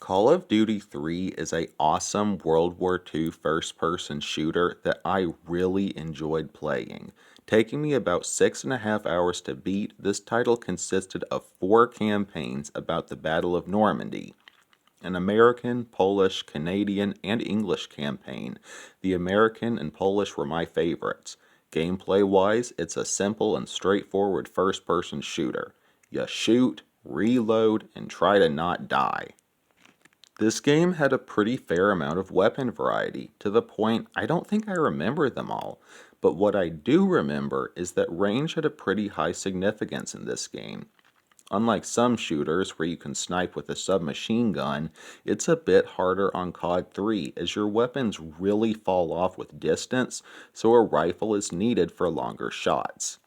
Call of Duty 3 is a awesome World War II first-person shooter that I really enjoyed playing. Taking me about 6.5 hours to beat, this title consisted of 4 campaigns about the Battle of Normandy. An American, Polish, Canadian, and English campaign. The American and Polish were my favorites. Gameplay-wise, it's a simple and straightforward first-person shooter. You shoot, reload, and try to not die. This game had a pretty fair amount of weapon variety, to the point I don't think I remember them all, but what I do remember is that range had a pretty high significance in this game. Unlike some shooters where you can snipe with a submachine gun, it's a bit harder on COD 3 as your weapons really fall off with distance, so a rifle is needed for longer shots.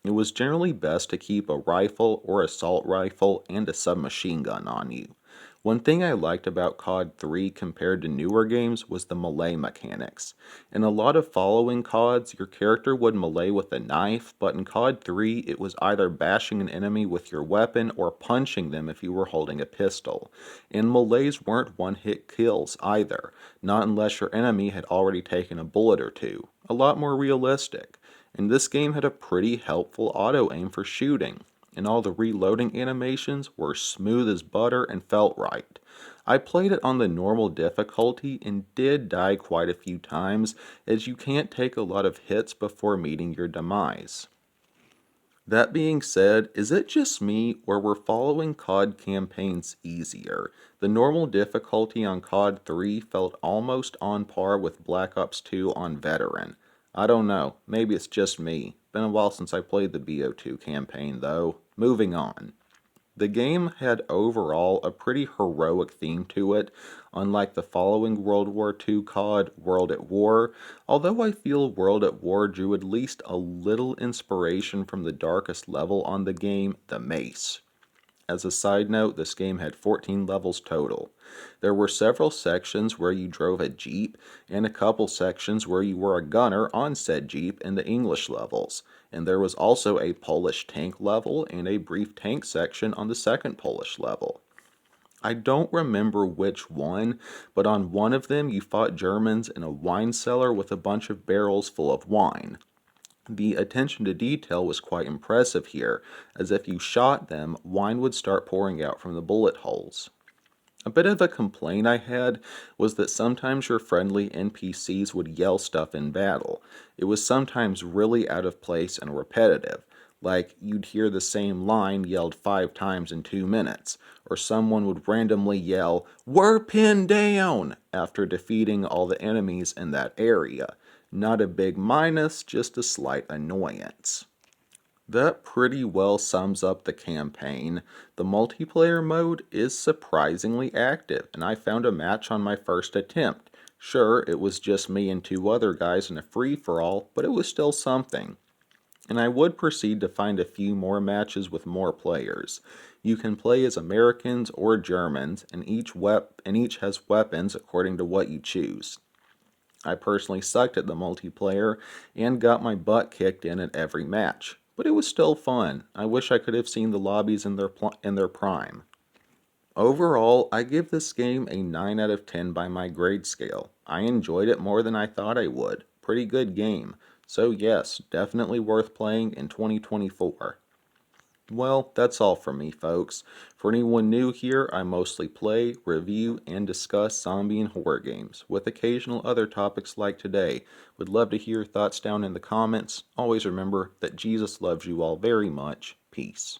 It was generally best to keep a rifle or assault rifle and a submachine gun on you. One thing I liked about COD 3 compared to newer games was the melee mechanics. In a lot of following CODs, your character would melee with a knife, but in COD 3 it was either bashing an enemy with your weapon or punching them if you were holding a pistol. And melees weren't one-hit kills either, not unless your enemy had already taken a bullet or two. A lot more realistic. And this game had a pretty helpful auto-aim for shooting, and all the reloading animations were smooth as butter and felt right. I played it on the normal difficulty and did die quite a few times, as you can't take a lot of hits before meeting your demise. That being said, is it just me, or were following COD campaigns easier? The normal difficulty on COD 3 felt almost on par with Black Ops 2 on Veteran. I don't know, maybe it's just me. Been a while since I played the BO2 campaign though. Moving on. The game had overall a pretty heroic theme to it, unlike the following World War II COD, World at War, although I feel World at War drew at least a little inspiration from the darkest level on the game, the Mace. As a side note, this game had 14 levels total. There were several sections where you drove a Jeep, and a couple sections where you were a gunner on said Jeep in the English levels, and there was also a Polish tank level and a brief tank section on the second Polish level. I don't remember which one, but on one of them you fought Germans in a wine cellar with a bunch of barrels full of wine. The attention to detail was quite impressive here, as if you shot them, wine would start pouring out from the bullet holes. A bit of a complaint I had was that sometimes your friendly NPCs would yell stuff in battle. It was sometimes really out of place and repetitive, like you'd hear the same line yelled 5 times in 2 minutes, or someone would randomly yell, "We're pinned down!" after defeating all the enemies in that area. Not a big minus, just a slight annoyance. That pretty well sums up the campaign. The multiplayer mode is surprisingly active, and I found a match on my first attempt. Sure, it was just me and 2 other guys in a free-for-all, but it was still something. And I would proceed to find a few more matches with more players. You can play as Americans or Germans, and each has weapons according to what you choose. I personally sucked at the multiplayer and got my butt kicked in at every match, but it was still fun. I wish I could have seen the lobbies in their prime. Overall, I give this game a 9 out of 10 by my grade scale. I enjoyed it more than I thought I would. Pretty good game. So yes, definitely worth playing in 2024. Well, that's all from me, folks. For anyone new here, I mostly play, review, and discuss zombie and horror games, with occasional other topics like today. Would love to hear your thoughts down in the comments. Always remember that Jesus loves you all very much. Peace.